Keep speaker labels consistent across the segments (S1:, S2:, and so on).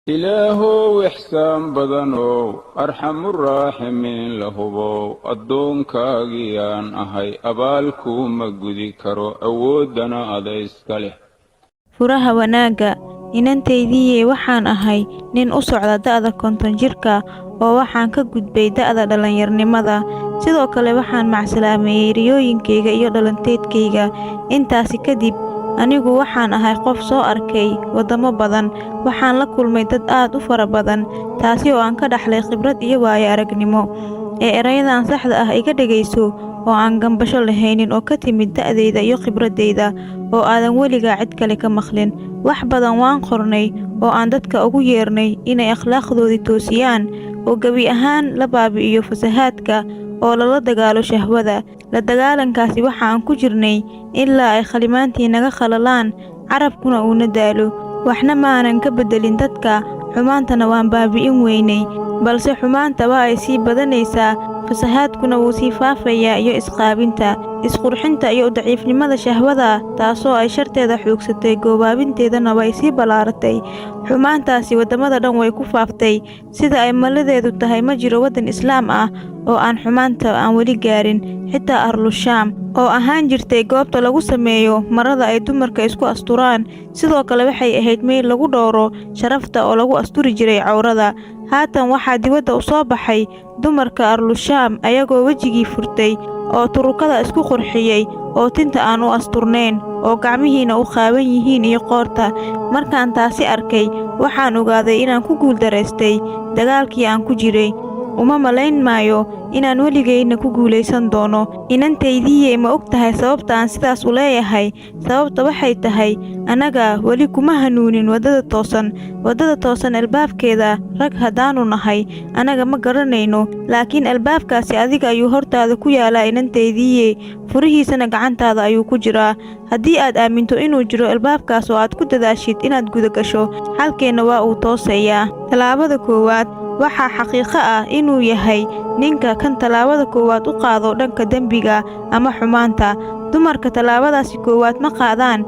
S1: إلهو إحسان بدنو أرحم الراحمين لهبو أدونكا غيان أهي أبالكو مجدي كرو أودنا أدايسكاله
S2: furaha wanaagga inantaydii waxaan ahay nin u socda da'da 50 jirka oo waxaan ka gudbay da'da dhalinyarnimada sidoo kale waxaan macsalaameeyay riyooyinkayga iyo dhalanteedkayga intaasi kadib anigu waxaan ahay qof soo arkay wadamo badan waxaan la kulmay dad aad u fara badan taasi oo aan ka dhaxlay khibrad iyo waayo aragnimo erayadan saxda ah iga dhageyso oo aan gambasho lahaynin oo ka timid da'dayda iyo khibradayda oo aadan weligaa cid kale ka maqlin wax badan waan qornay oo aan dadka ugu yeernay inay akhlaaqdoodii toosiyaan oo gabi ahaan la baabi'iyo fasahaadka oo lala dagaalo shahwada la dagaalankaasi waxa aan ku jirnay ilaa ay khalimaantii naga khalalaan carabkuna uuna daalo waxna maanan ka bedelin dadka xumaantana waan baabi'in weynay balse xumaanta waa ay sii badanaysaa fasahaadkuna wuu sii faafayaa iyo isqaabinta isqurxinta iyo daciifnimada shahwada taasoo ay sharteeda xoogsatay goobaabinteedana way sii balaaratay xumaantaasi wadamada dhan way ku faaftay sida ay maladeedu tahay ma jiro wadan islaam ah oo aan xumaanta aan weli gaarin xitaa arlushaam oo ahaan jirtay goobta lagu sameeyo marada ay dumarka isku asturaan sidoo kale waxay ahayd meel lagu dhowro sharafta oo lagu asturi jiray cawrada haatan waxaa dibadda u soo baxay dumarka arlushaam ayagoo wejigii furtay oo turukada isku qurxiyay oo tinta aan u asturnayn oo gacmihiina u qaawan yihiin iyo qoorta markaan taasi arkay waxaan ogaaday inaan ku guuldaraystay dagaalkii aan ku jiray uma malayn maayo inaan weligayna ku guulaysan doono inantaydii ma og tahay sababta aan sidaas u leeyahay sababta waxay tahay anaga weli kuma hanuunin wadada toosan albaabkeeda rag haddaanu nahay anaga ma garanayno laakiin albaabkaasi adiga ayuu hortaada ku yaalaa inantaydii furihiisana gacantaada ayuu ku jiraa haddii aad aaminto inuu jiro albaabkaas oo aad ku dadaashid inaad guda gasho xalkeenna waa uu toosayaa talaabada koowaad waxaa xaqiiqo ah inuu yahay ninka kan talaabada koowaad u qaado dhanka dembiga ama xumaanta dumarka talaabadaasi koowaad ma qaadaan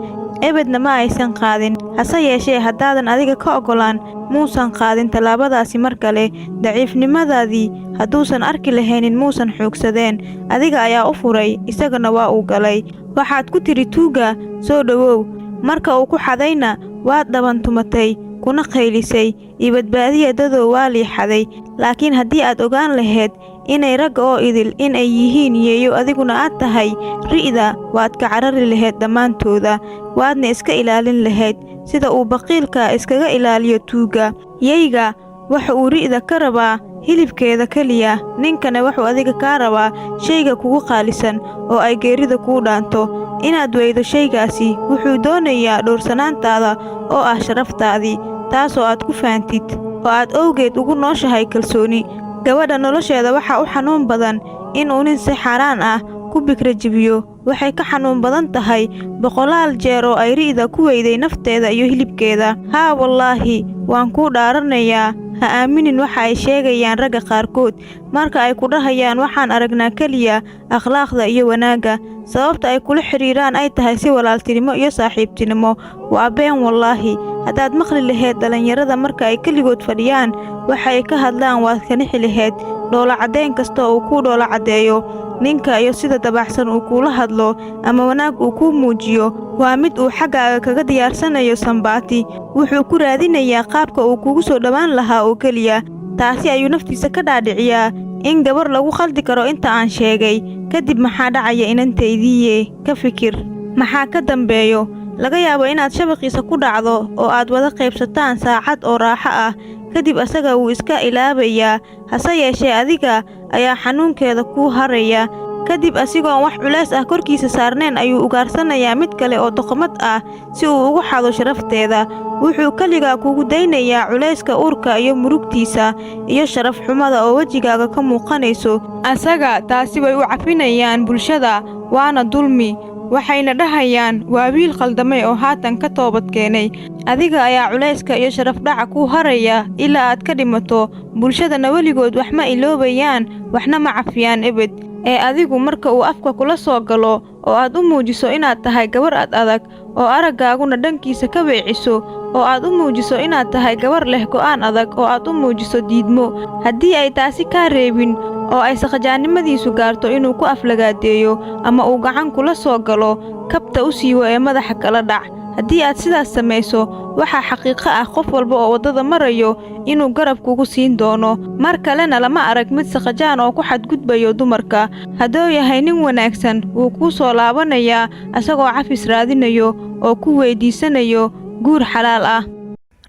S2: ebedna ma aysan qaadin hase yeeshee haddaadan adiga ka ogolaan muusan qaadin talaabadaasi mar kale daciifnimadaadii hadduusan arki lahaynin muusan xoogsadeen adiga ayaa u furay isagana waa uu galay waxaad ku tidhi tuuga soo dhowow marka uu ku xadayna waad dhabantumatay kuna qaylisay iyo badbaadiya dadoo waa liixaday laakiin haddii aad ogaan lahayd inay ragga oo idil in ay yihiin yeeyo adiguna aad tahay ri'da waad ka carari lahayd dhammaantooda waadna iska ilaalin lahayd sida uu baqiilka iskaga ilaaliyo tuuga yeyga waxa uu ri'da ka rabaa hilibkeeda keliya ninkana wuxuu adiga kaa rabaa shayga kugu qaalisan oo ay geerida kuu dhaanto inaad weydo shaygaasi wuxuu doonayaa dhowrsanaantaada oo ah sharaftaadii taasoo aad ku faantid oo aad owgeed ugu nooshahay kalsooni gabadha nolosheeda waxaa u xanuun badan inuu nin si xaaraan ah ku bikra jibiyo waxay ka xanuun badan tahay boqolaal jeer oo ay ri'da ku weyday nafteeda iyo hilibkeeda haa wallaahi waan kuu dhaaranayaa ha aaminin waxa ay sheegayaan ragga qaarkood marka ay ku dhahayaan waxaan aragnaa keliya akhlaaqda iyo wanaagga sababta ay kula xiriiraan ay tahay si walaaltinimo iyo saaxiibtinimo waa been wallaahi haddaad maqli lahayd dhalinyarada marka ay keligood fadhiyaan waxa ay ka hadlaan waad ka nixi lahayd dhoolacaddayn kasta uu kuu dhoola caddeeyo ninka iyo sida dabaxsan uu kuula hadlo ama wanaag uu kuu muujiyo waa mid uu xaggaaga kaga diyaarsanayo sambaati wuxuu ku raadinayaa qaabka uu kugu soo dhowaan lahaa oo keliya taasi ayuu naftiisa ka dhaadhiciyaa in gabar lagu khaldi karo inta aan sheegay kadib maxaa dhacaya inantaydii ka fikir maxaa ka dambeeyo laga yaabo inaad shabaqiisa ku dhacdo oo aad wada qaybsataan saacad oo raaxo ah kadib asaga wuu iska ilaabayaa hase yeeshee adiga ayaa xanuunkeeda kuu haraya kadib asigoon wax culays ah korkiisa saarnayn ayuu ugaarsanayaa mid kale oo doqomad ah si uu ugu xado sharafteeda wuxuu keligaa kugu daynayaa culayska uurka iyo murugtiisa iyo sharaf xumada oo wejigaaga ka muuqanayso asaga taasi way u cafinayaan bulshada waana dulmi waxayna dhahayaan waa wiil qaldamay oo haatan ka toobad keenay adiga ayaa culayska iyo sharafdhaca ku haraya ilaa aad ka dhimato bulshadana weligood wax ma iloobayaan waxna ma cafiyaan ebed ee adigu marka uu afka kula soo galo oo aad u muujiso inaad tahay gabar ad adag oo araggaaguna dhankiisa ka weeciso oo aad u muujiso inaad tahay gabar leh go'aan adag oo aad u muujiso diidmo. Haddii ay taasi kaa reebin oo ay saqajaannimadiisu gaarto inuu ku aflagaadeeyo ama uu gacan kula soo galo, kabta u siiwo ee madaxa kala dhac. Haddii aad sidaas samayso, waxaa xaqiiqo ah qof walba oo waddada marayo inuu garab kugu siin doono. Mar kalena lama arag mid saqajaan oo ku xadgudbayo dumarka. Hadduu yahay nin wanaagsan, wuu kuu soo laabanayaa asagoo cafis raadinayo oo ku weydiisanayo guur xalaal ah.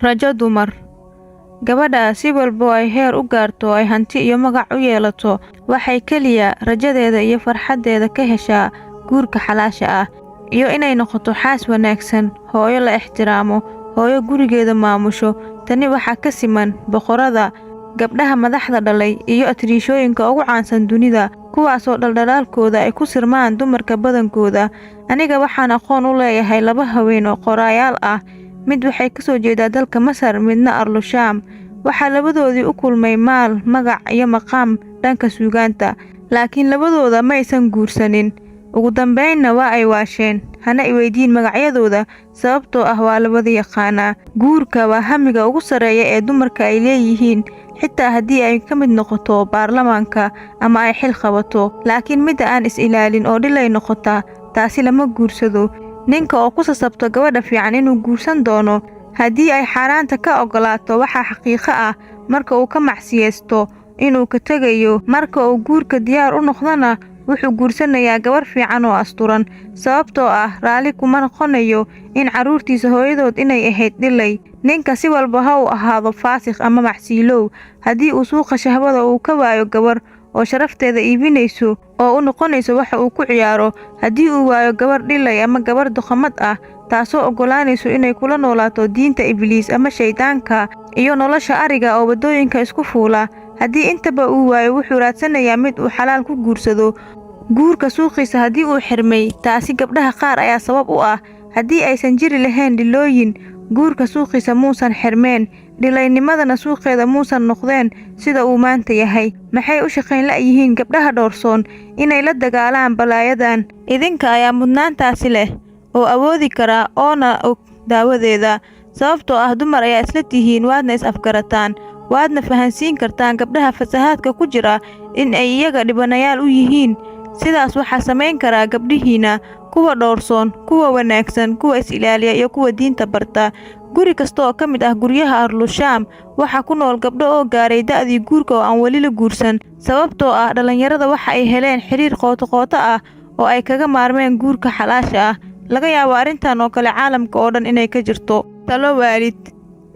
S2: Rajo dumar. Gabadha si walba ay heer u gaarto ay hanti iyo magac u yeelato, waxay kaliya rajadeeda iyo farxadeeda ka heshaa guurka xalaasha ah, iyo inay noqoto xaas wanaagsan, hooyo la ixtiraamo, hooyo gurigeeda maamusho. Tani waxaa ka siman boqorada, gabdhaha madaxda dhalay iyo atriishooyinka ugu caansan dunida, kuwaasoo dhaldhalaalkooda ay ku sirmaan dumarka badankooda. Aniga waxaan aqoon u leeyahay 2 haween oo qoraayaal ah. Mid waxay ka soo jeedaa dalka Masar, midna Arlushaam. Waxaa labadoodii u kulmay maal, magac iyo maqaam dhanka suugaanta, laakiin labadooda ma aysan guursanin. Ugu dambeynna waa ay waasheen. Hana i weydiin magacyadooda sababtoo ah waa la wada yaqaanaa. Guurka waa hamiga ugu sareeya ee dumarka ay leeyihiin, xitaa haddii ay ka mid noqoto baarlamaanka ama ay xil qabato. Laakiin midda aan is ilaalin oo dhilay noqota, taasi lama guursado. Ninka oo ku sasabto gabadha fiican inuu guursan doono, haddii ay xaaraanta ka ogolaato, waxaa xaqiiqo ah marka uu ka macsiyeysto inuu ka tegayo. Marka uu guurka diyaar u noqdana, wuxuu guursanayaa gabar fiican oo asturan, sababtoo ah raalli kuma noqonayo in carruurtiisa hooyadood inay ahayd dhilay. Ninka si walba ha u ahaado faasiq ama macsiilow, haddii uu suuqa shahwada uu ka waayo gabar oo sharafteeda iibinayso oo u noqonayso waxa uu ku ciyaaro, haddii uu waayo gabar dhilay ama gabar doqomad ah, taasoo ogolaanayso inay kula noolaato diinta Ibliis ama shaydaanka iyo nolosha ariga oo waddooyinka isku fuula, haddii intaba uu waayo, wuxuu raadsanayaa mid uu xalaal ku guursado. Guurka suuqiisa haddii uu xirmay, taasi gabdhaha qaar ayaa sabab u ah. Haddii aysan jiri lahayn dhilooyin, guurka suuqiisa muusan xirmeen, dhilaynimadana suuqeeda muusan noqdeen sida uu maanta yahay. Maxay u shaqayn la'yihiin gabdhaha dhoorsoon inay la dagaalaan balaayadan? Idinka ayaa mudnaantaasi leh oo awoodi kara oona og daawadeeda, sababtoo ah dumar ayaa isla tihiin, waadna is afgarataan, waadna fahansiin kartaan gabdhaha fasahaadka ku jira in ay iyaga dhibanayaal u yihiin. Sidaas waxaa samayn karaa gabdhihiina, kuwa dhoorsoon, kuwa wanaagsan, kuwa is ilaaliya iyo kuwa diinta barta. Guri kasta oo ka mid ah guryaha Arlushaam waxaa ku nool gabdho oo gaaray da'dii guurka oo aan weli la guursan, sababtoo ah dhalinyarada waxa ay heleen xiriir qoto ah oo ay kaga maarmeen guurka xalaasha ah. Laga yaabo arrintan oo kale caalamka oo dhan inay ka jirto. Talo waalid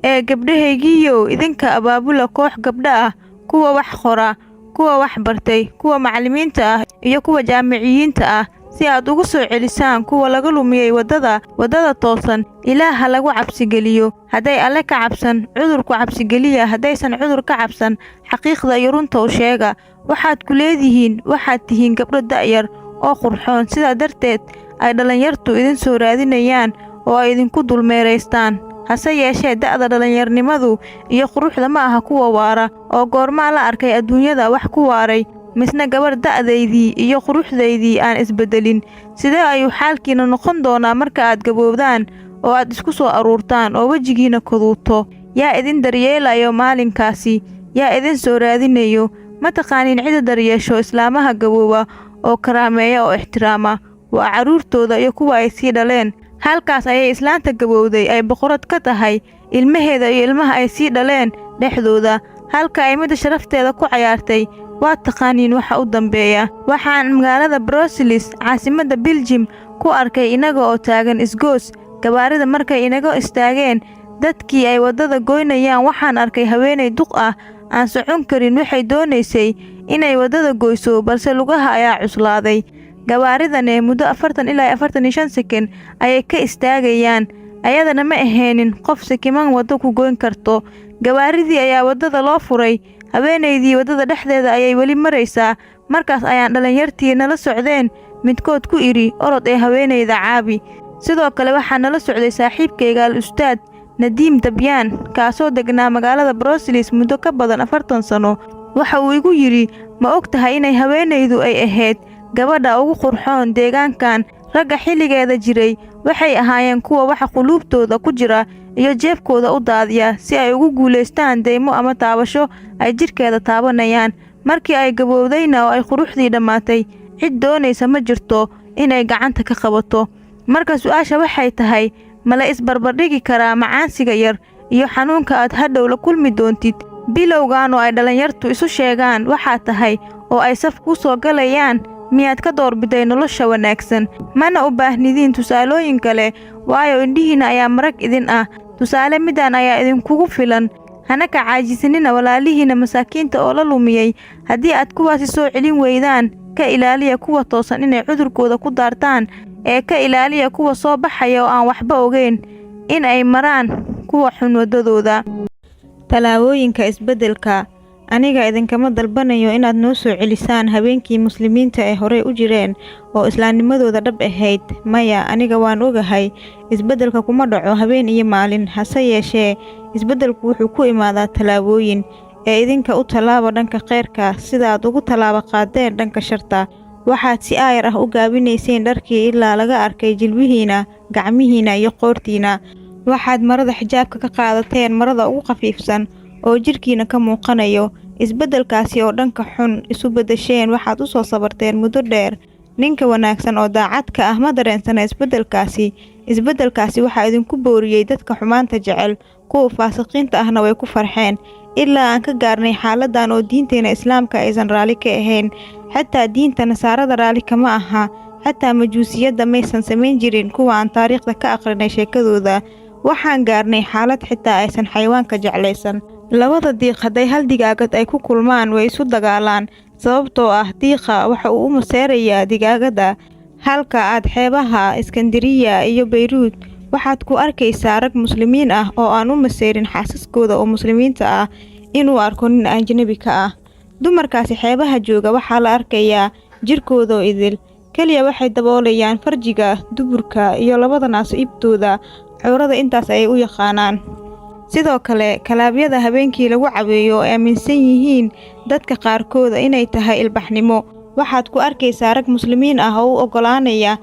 S2: ee gabdhahaygiiyow, idinka abaabula koox gabdha ah, kuwa wax qora, kuwa wax bartay, kuwa macallimiinta ah iyo kuwa jaamiciyiinta ah, si aad ugu soo celisaan kuwa laga lumiyay waddada toosan. Ilaaha lagu cabsigeliyo. Hadday alle ka cabsan, cudurku cabsigeliya. Haddaysan cudur ka cabsan, xaqiiqda iyo runta u sheega. Waxaad ku leedihiin, waxaad tihiin gabdho da'yar oo qurxoon, sidaa darteed ay dhalinyartu idin soo raadinayaan oo ay idinku dulmeeraystaan. Hase yeeshee, da'da dhalinyarnimadu iyo quruxda ma aha kuwa waara, oo goormaa la arkay adduunyada wax ku waaray? Misna gabar da'daydii iyo quruxdaydii aan isbedelin. Sidee ayuu xaalkiina noqon doonaa marka aad gaboobdaan oo aad isku soo aruurtaan oo wejigiina koduuto? Yaa idin daryeelayo maalinkaasi? Yaa idin soo raadinayo? Ma taqaaniin cida daryeesho islaamaha gabooba oo karaameeya oo ixtiraama? Waa carruurtooda iyo kuwa ay sii dhaleen. Halkaas ayay islaanta gabowday ay boqorad ka tahay, ilmaheeda iyo ilmaha ay sii dhaleen dhexdooda, halka ay midda sharafteeda ku cayaartay. Waa taqaaniin waxa u dambeeya. Waxaan magaalada Brussels, caasimadda Belgium, ku arkay inaga oo taagan isgoos. Gawaarida markay inaga istaageen, dadkii ay waddada goynayaan, waxaan arkay haweeney duq ah aan socon karin. Waxay doonaysay inay waddada goyso, balse lugaha ayaa cuslaaday. Gawaaridane muddo 40 ilaa 45 sekin ayay ka istaagayaan. Ayadana ma aheenin qof sikiman waddo ku goyn karto. Gawaaridii ayaa waddada loo furay. Haweeneydii waddada dhexdeeda ayay weli maraysaa. Markaas ayaan dhalinyartii nala socdeen midkood ku iri, orod ee haweeneyda caabi. Sidoo kale waxaa nala socday saaxiibkayga al-ustaad Nadiim Dabyaan, kaasoo degnaa magaalada Brussels muddo ka badan 40 sano. Waxa uu igu yiri, ma og tahay inay haweeneydu ay ahayd gabadha ugu qurxoon deegaankan, ragga xilligeeda jiray waxay ahaayeen kuwa waxa quluubtooda ku jira iyo jeebkooda u daadiya si ay ugu guulaystaan deymo ama taabasho ay jidhkeeda taabanayaan. markii ay gabowdayna oo ay quruxdii dhammaatay cid doonaysa ma jirto inay gacanta ka qabato. marka su'aasha waxay tahay, ma la isbarbardhigi karaa macaansiga yar iyo xanuunka aad hadhow la kulmi doontid? bilowgan oo ay dhalinyartu isu sheegaan waxaa tahay oo ay saf ku soo galayaan, miyaad ka doorbiday nolosha wanaagsan? mana u baahnidiin tusaalooyin kale, waayo indhihiina ayaa marag idin ah. tusaale midaan ayaa idinkugu filan. hana ka caajisanina walaalihiina masaakiinta oo la lumiyey. haddii aad kuwaasi soo celin weydaan, ka ilaaliya kuwa toosan inay cudurkooda ku daartaan, ee ka ilaaliya kuwa soo baxaya oo aan waxba ogeyn in ay maraan kuwa xun wadadooda. talaabooyinka isbeddelka. aniga idinkama dalbanayo inaad noo soo celisaan habeenkii muslimiinta ee horey u jireen oo islaamnimadooda dhab ahayd. maya, aniga waan ogahay isbeddelka kuma dhaco habeen iyo maalin. hase yeeshee isbeddelku wuxuu ku imaadaa talaabooyin. ee idinka u tallaaba dhanka khayrka sida aad ugu tallaaba qaadeen dhanka sharta. waxaad si aayar ah u gaabinayseen dharkii ilaa laga arkay jilbihiina, gacmihiina iyo qoortiina. waxaad marada xijaabka ka qaadateen marada ugu khafiifsan oo jidhkiina ka muuqanayo. isbeddelkaasi oo dhanka xun isu beddesheen waxaad u soo sabarteen muddo dheer. ninka wanaagsan oo daacadka ah ma dareensana isbeddelkaasi. isbeddelkaasi waxaa idinku booriyey dadka xumaanta jecel, kuwa faasiqiinta ahna way ku farxeen. ilaa aan ka gaarnay xaaladan oo diinteena islaamka aysan raalli ka ahayn. xataa diinta nasaarada raalli kama aha. xataa majuusiyadda maysan samayn jirin kuwa aan taariikhda ka aqrinay sheekadooda. waxaan gaarnay xaalad xitaa aysan xayawaanka jeclaysan. labada diiq hadday hal digaagad ay ku kulmaan way isu dagaalaan, sababtoo ah diiqa waxa uu u maseerayaa digaagadda. halka aad xeebaha iskandariya iyo bayruud waxaad ku arkaysaa rag muslimiin ah oo aan u maseerin xaasaskooda oo muslimiinta ah inuu arko nin ajnabi ka ah. dumarkaasi xeebaha jooga waxaa la arkayaa jirkooda oo idil, keliya waxay daboolayaan farjiga, duburka iyo labada naas ibtooda. cawrada intaas ayay u yaqaanaan. sidoo kale kalaabyada habeenkii lagu caweeyo oo aaminsan yihiin dadka qaarkooda inay tahay ilbaxnimo. waxaad ku arkaysaa rag muslimiin ah oo u oggolaanaya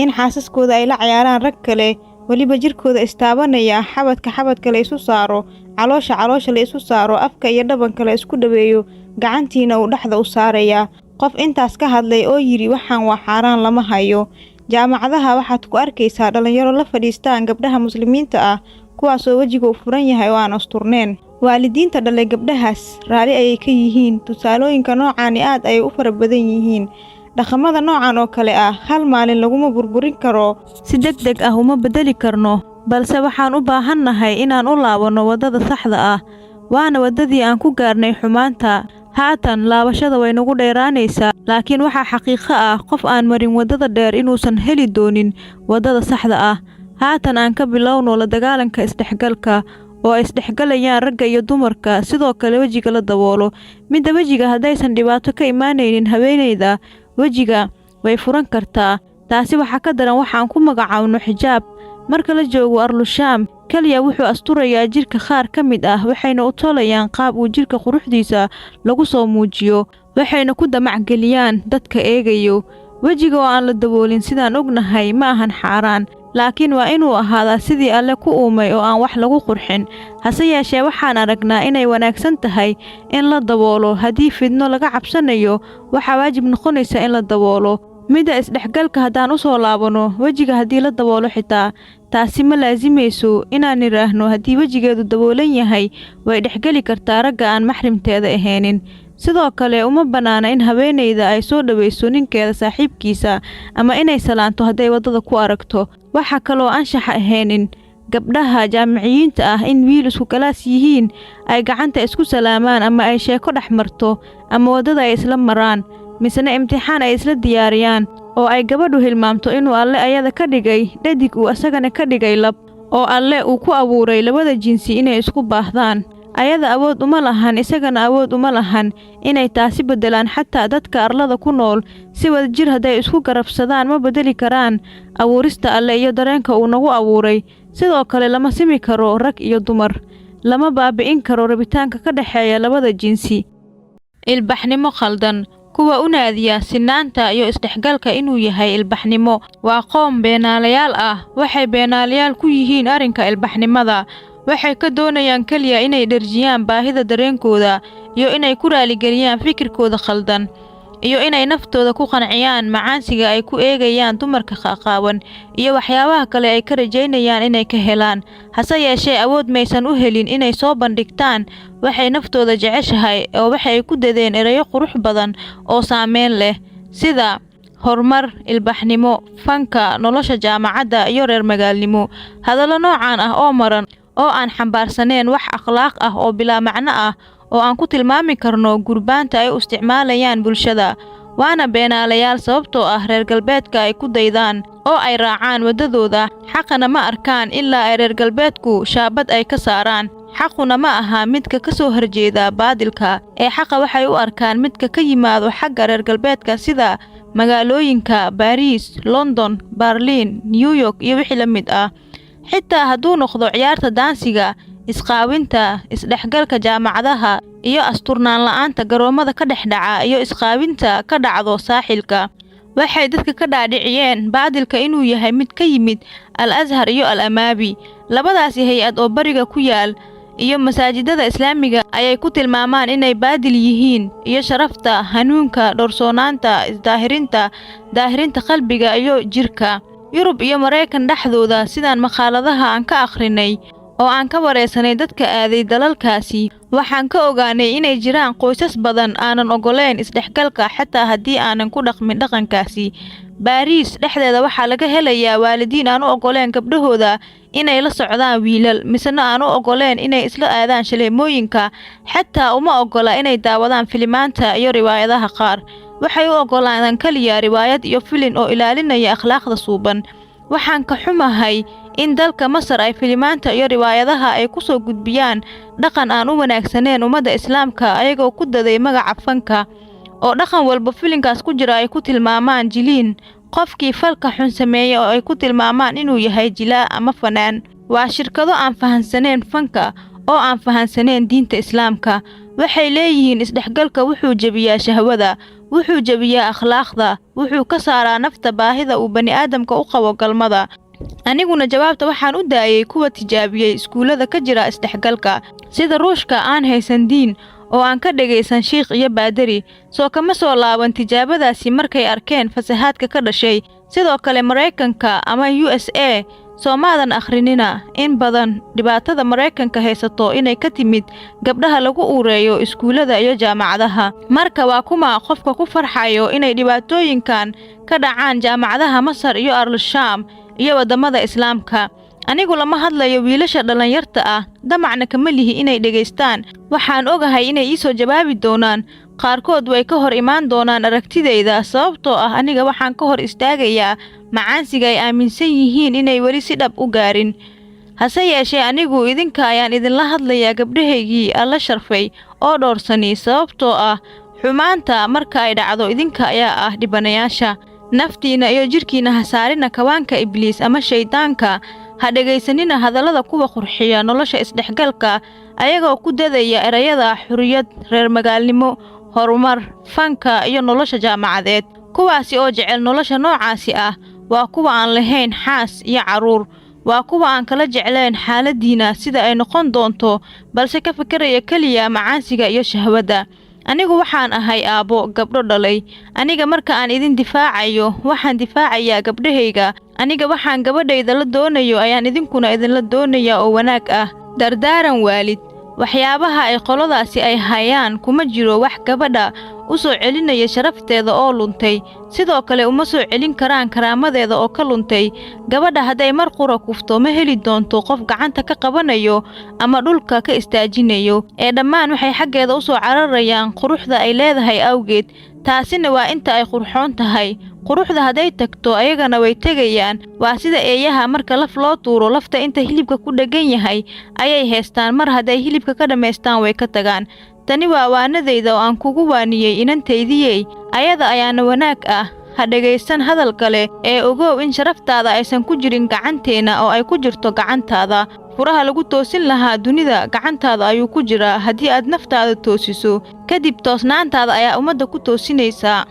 S2: in xaasaskooda ay la ciyaaraan rag kale, weliba jirkooda istaabanaya, xabadka la isu saaro, caloosha la isu saaro, afka iyo dhabanka la isku dhaweeyo, gacantiina uu dhexda u saaraya. qof intaas ka hadlay oo yidhi waxaan waa xaaraan lama hayo. jaamacadaha waxaad ku arkaysaa dhalinyaro la fadhiistaan gabdhaha muslimiinta ah, kuwaasoo wejiga u furan yahay oo aan asturneen. waalidiinta dhalay gabdhahaas raalli ayay ka yihiin. tusaalooyinka noocaani aad ayay u fara badan yihiin. dhaqamada noocan oo kale ah hal maalin laguma burburin karo, si degdeg ah uma beddeli karno, balse waxaan u baahannahay inaan u laabanno waddada saxda ah. waana waddadii aan ku gaarnay xumaanta. haatan laabashada way nagu dheeraanaysaa, laakiin waxaa xaqiiqo ah qof aan marin waddada dheer inuusan heli doonin waddada saxda ah. haatan aan ka bilowno la dagaalanka isdhexgalka oo ay isdhexgalayaan ragga iyo dumarka. sidoo kale wejiga la daboolo. midda wejiga haddaysan dhibaato ka imaanaynin haweenayda, wejiga way furan kartaa. taasi waxaa ka daran waxaan ku magacaawno xijaab. marka la joogo arlushaam, kaliya wuxuu asturayaa jirka qaar ka mid ah, waxayna u tolayaan qaab uu jirka quruxdiisa lagu soo muujiyo, waxayna ku damacgeliyaan dadka eegayo. wejiga oo aan la daboolin sidaan ognahay ma ahan xaaraan, laakiin waa inuu ahaadaa sidii alle ku uumay oo aan wax lagu qurxin. hase yeeshee waxaan aragnaa inay wanaagsan tahay in la daboolo. haddii fidno laga cabsanayo, waxaa waajib noqonaysa in la daboolo. midda isdhexgalka haddaan u soo laabanno, wejiga haddii la daboolo xitaa taasi ma laasimayso inaan nidhaahno haddii wejigeedu daboolan yahay way dhexgeli kartaa ragga aan maxrimteeda ahaynin. sidoo kale uma bannaana in haweenayda ay soo dhawayso ninkeeda saaxiibkiisa ama inay salaanto hadday waddada ku aragto. waxaa kaloo anshaxa ahaynin gabdhaha jaamiciyiinta ah in wiil isku kalaas yihiin ay gacanta isku salaamaan ama ay sheeko dhex marto ama waddada ay isla maraan, misena imtixaan ay isla diyaariyaan oo ay gabadhu hilmaamto inuu alle ayada ka dhigay dhadig uu asagana ka dhigay lab, oo alle uu ku abuuray labada jinsi inay isku baahdaan. ayada awood uma lahan, isagana awood uma lahan inay taasi beddelaan. xataa dadka arlada ku nool si wada jir hadday isku garabsadaan ma beddeli karaan abuurista alle iyo dareenka uu nagu abuuray. sidoo kale lama simi karo rag iyo dumar, lama baabi'in karo rabitaanka ka dhexeeya labada jinsi. ilbaxnimo khaldan kuwa u naadiya sinaanta iyo isdhexgalka inuu yahay ilbaxnimo. Waa qoom beenaalayaal ah, waxay beenaalayaal ku yihiin arrinka ilbaxnimada. Waxay ka doonayaan kaliya inay dherjiyaan baahida dareenkooda iyo inay ku raaligeliyaan fikirkooda khaldan iyo inay naftooda ku qanciyaan macaansiga ay ku eegayaan dumarka qaqaawan iyo waxyaabaha kale ay ka rajaynayaan inay ka helaan. Hase yeeshee awood maysan u helin inay soo bandhigtaan waxay naftooda jeceshahay oo waxay ku dadeen erayo qurux badan oo saameyn leh sida horumar, ilbaxnimo, fanka, nolosha jaamacadda iyo reer magaalnimo. Hadallo noocan ah oo maran oo aan xambaarsaneen wax akhlaaq ah oo bilaa macno ah oo aan ku tilmaami karno gurbaanta ay u isticmaalayaan bulshada. Waana beenaalayaal sababtoo ah reer galbeedka ay ku daydaan oo ay raacaan wadadooda. Xaqana ma arkaan ilaa ay reer galbeedku shaabad ay ka saaraan. Xaquna ma aha midka ka soo horjeeda baadilka ee xaqa waxay u arkaan midka ka yimaado xagga reer galbeedka sida magaalooyinka Paris, London, Berlin, New York iyo wixii la mid ah. Xitaa hadduu noqdo ciyaarta daansiga, isqaawinta, isdhexgalka jaamacadaha iyo asturnaan la'aanta garoomada ka dhex dhaca iyo isqaawinta ka dhacdo saaxilka. Waxay dadka ka dhaadhiciyeen baadilka inuu yahay mid ka yimid Al-Azhar iyo Al-Amaabi, labadaasi hay-ad oo bariga ku yaal, iyo masaajidada islaamiga ayay ku tilmaamaan inay baadil yihiin, iyo sharafta, hanuunka, dhowrsoonaanta, daahirinta qalbiga iyo jirka. Yurub iyo Mareykan dhexdooda sidaan maqaaladaha aan ka akhrinay oo aan ka wareysanay dadka aaday dalalkaasi, waxaan ka ogaanay inay jiraan qoysas badan aanan ogoleen isdhexgalka xitaa haddii aanan ku dhaqmin dhaqankaasi. Paris dhexdeeda waxaa laga helayaa waalidiin aan u ogoleen gabdhahooda inay la socdaan wiilal, misena aan u ogoleen inay isla aadaan shaleemooyinka, xitaa uma ogola inay daawadaan filimaanta iyo riwaayadaha qaar. Waxay u ogolaadaan kaliya riwaayad iyo filin oo ilaalinaya akhlaaqda suuban. Waxaan ka xumahay in dalka Masar ay filimaanta iyo riwaayadaha ay ku soo gudbiyaan dhaqan aan u wanaagsaneen ummadda Islaamka ayagoo ku daday magaca fanka, oo dhaqan walba filinkaas ku jira ay ku tilmaamaan jiliin. Qofkii falka xun sameeyay oo ay ku tilmaamaan inuu yahay jilaa ama fanaan. Waa shirkado aan fahansaneen fanka oo aan fahansaneen diinta Islaamka. Waxay leeyihiin isdhexgalka wuxuu jabiyaa shahwada, wuxuu jabiyaa akhlaaqda, wuxuu ka saaraa nafta baahida uu bani'aadamka u qabo galmada. Aniguna jawaabta waxaan u daayay kuwa tijaabiyay iskuulada ka jira isdhexgalka, sida Ruushka aan haysan diin oo aan ka dhagaysan shiikh iyo baadari, soo kama soo laaban tijaabadaasi markay arkeen fasahaadka ka dhashay. Sidoo kale Mareykanka ama USA soomaadan akhrinina in badan dhibaatada Mareykanka haysato inay ka timid gabdhaha lagu uureeyo iskuulada iyo jaamacadaha. Marka waa kuma qofka ku farxayo inay dhibaatooyinkan ka dhacaan jaamacadaha Masar iyo Al-Sham iyo wadamada Islaamka. Anigu lama hadlayo wiilasha dhalinyarta ah, damacna kama lihi inay dhageystaan. Waxaan ogahay inay ii soo jawaabi doonaan, qaarkood way ka hor imaan doonaan aragtidayda sababtoo ah aniga waxaan ka hor istaagayaa macaansiga ay aaminsan yihiin inay weli si dhab u gaarin. Hase yeeshee anigu idinka ayaan idinla hadlayaa gabdhahaygii alla sharfay oo dhowrsani, sababtoo ah xumaanta marka ay dhacdo idinka ayaa ah dhibanayaasha. Naftiina iyo jirkiina ha saarina kawaanka Ibliis ama shaydaanka. Ha dhagaysanina hadallada kuwa qurxiya nolosha isdhexgalka ayagoo ku dadaya erayada xuriyad, reer magaalnimo, horumar, fanka iyo nolosha jaamacadeed. Kuwaasi oo jecel nolosha noocaasi ah waa kuwa aan lahayn xaas iyo caruur. Waa kuwa aan kala jeclayn xaaladiina sida ay noqon doonto, balse ka fikiraya kaliya macaansiga iyo shahwada. Anigu waxaan ahay aabo gabdho dhalay. Aniga marka aan idin difaacayo waxaan difaacayaa gabdhahayga. Aniga waxaan gabadhayda la doonayo ayaan idinkuna idinla doonayaa oo wanaag ah. Dardaaran waalid, waxyaabaha ay qoladaasi ay hayaan kuma jiro wax gabadha u soo celinaya sharafteeda oo luntay. Sidoo kale uma soo celin karaan karaamadeeda oo ka luntay. Gabadha hadday mar qura kufto ma heli doonto qof gacanta ka qabanayo ama dhulka ka istaajinayo, ee dhammaan waxay xaggeeda u soo cararayaan quruxda ay leedahay awgeed. Taasina waa inta ay qurxoon tahay. Quruxda hadday tagto ayagana way tegayaan. Waa sida eeyaha marka laf loo tuuro, lafta inta hilibka ku dhagan yahay ayay haystaan, mar hadday hilibka ka dhameystaan way ka tagaan. Tani waa waanadayda oo aan kugu waaniyay inantaydiyey, ayada ayaana wanaag ah. Ha dhagaysan hadal kale ee ogow in sharaftaada aysan ku jirin gacanteena oo ay ku jirto gacantaada. furaha lagu toosin lahaa dunida gacantaada ayuu ku jiraa haddii aad naftaada toosiso kadib toosnaantaada ayaa ummadda ku toosinaysaa